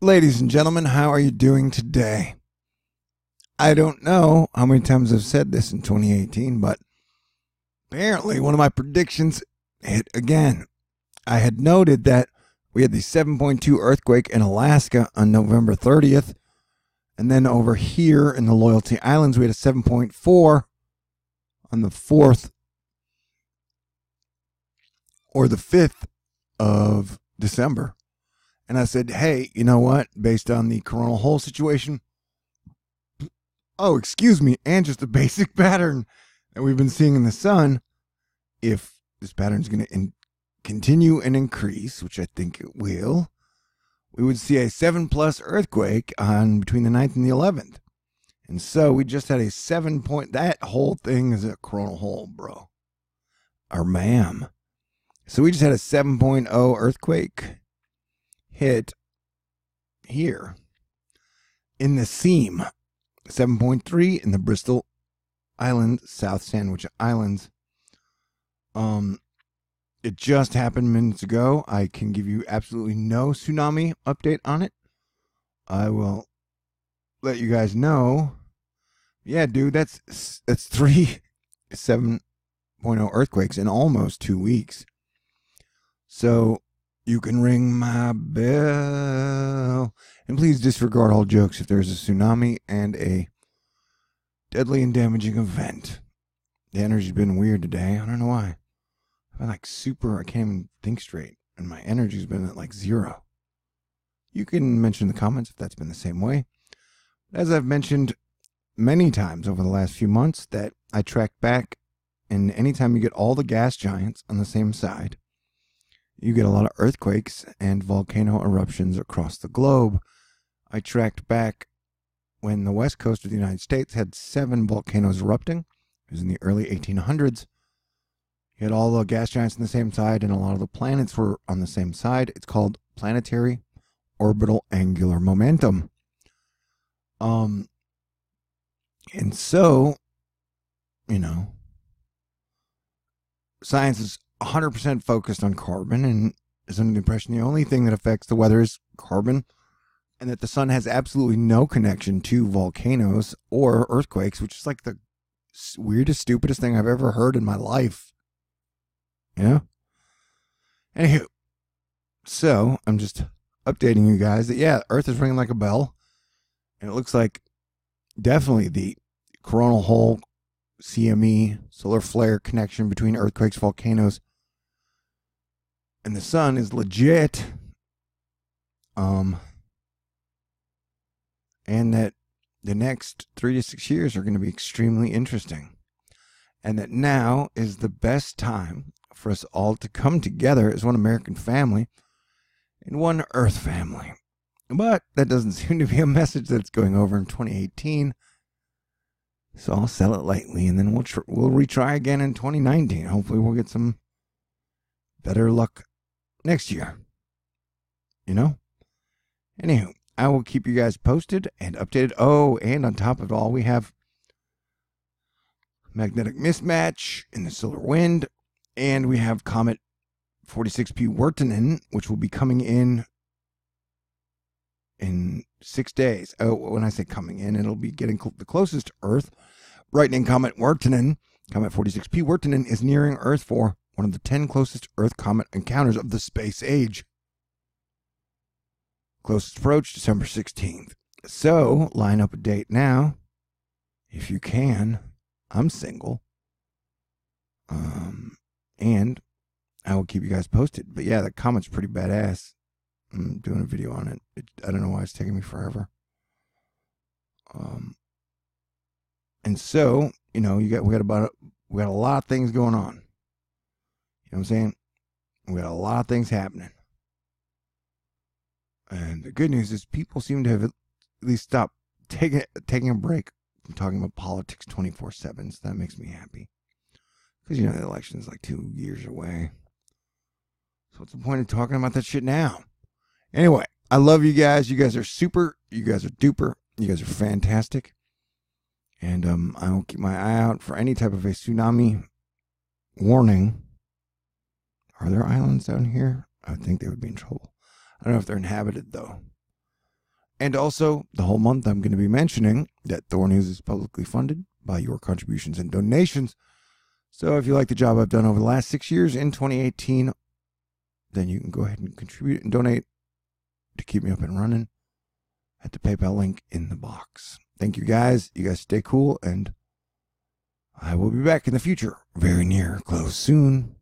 Ladies and gentlemen, how are you doing today? I don't know how many times I've said this in 2018, but apparently one of my predictions hit again. I had noted that we had the 7.2 earthquake in Alaska on November 30th, and then over here in the Loyalty Islands, we had a 7.4 on the 4th or the 5th of December. And I said, hey, you know what? Based on the coronal hole situation, and just a basic pattern that we've been seeing in the sun, if this pattern is going to continue and increase, which I think it will, we would see a 7+ earthquake on between the 9th and the 11th. And so we just had a 7 point, that whole thing is a coronal hole, bro. Or ma'am. So we just had a 7.0 earthquake hit here in the seam, 7.3 in the Bristol Island, South Sandwich Islands. It just happened minutes ago. I can give you absolutely no tsunami update on it. I will let you guys know. Yeah, dude, that's 3 7.0 earthquakes in almost 2 weeks. So you can ring my bell. And please disregard all jokes if there's a tsunami and a deadly and damaging event. The energy's been weird today. I don't know why. I'm like I can't even think straight. And my energy's been at like 0. You can mention in the comments if that's been the same way. As I've mentioned many times over the last few months, that I track back, and anytime you get all the gas giants on the same side, you get a lot of earthquakes and volcano eruptions across the globe. I tracked back when the west coast of the United States had 7 volcanoes erupting. It was in the early 1800s. You had all the gas giants on the same side, and a lot of the planets were on the same side. It's called planetary orbital angular momentum. And so, science is 100% focused on carbon and is under the impression the only thing that affects the weather is carbon, and that the sun has absolutely no connection to volcanoes or earthquakes, which is like the weirdest, stupidest thing I've ever heard in my life. Anywho, so I'm just updating you guys that, yeah, Earth is ringing like a bell, and it looks like definitely the coronal hole, CME, solar flare connection between earthquakes, volcanoes, and the sun is legit. And that the next 3 to 6 years are going to be extremely interesting. And that now is the best time for us all to come together as one American family and one Earth family. But that doesn't seem to be a message that's going over in 2018. So I'll sell it lightly, and then we'll retry again in 2019. Hopefully we'll get some better luck next year. Anywho, I will keep you guys posted and updated. Oh, and on top of it all, we have magnetic mismatch in the solar wind, and we have Comet 46P Wirtanen, which will be coming in 6 days. Oh, when I say coming in, it'll be getting the closest to Earth. Brightening Comet Wirtanen, Comet 46P Wirtanen, is nearing Earth for one of the 10 closest Earth-comet encounters of the space age. Closest approach, December 16th. So, line up a date now, if you can. I'm single. And I will keep you guys posted. But yeah, the comet's pretty badass. I'm doing a video on it. I don't know why it's taking me forever. And so, we got a lot of things going on. You know what I'm saying? We got a lot of things happening. And the good news is people seem to have at least stopped taking a break from talking about politics 24/7. So that makes me happy. Because, the election is like 2 years away. So what's the point of talking about that shit now? Anyway, I love you guys. You guys are super. You guys are duper. You guys are fantastic. And I will keep my eye out for any type of a tsunami warning. Are there islands down here? I would think they would be in trouble. I don't know if they're inhabited, though. And also, the whole month I'm going to be mentioning that Thor News is publicly funded by your contributions and donations. So if you like the job I've done over the last 6 years in 2018, then you can go ahead and contribute and donate to keep me up and running at the PayPal link in the box. Thank you guys. You guys stay cool, and I will be back in the future. Very near, close, soon.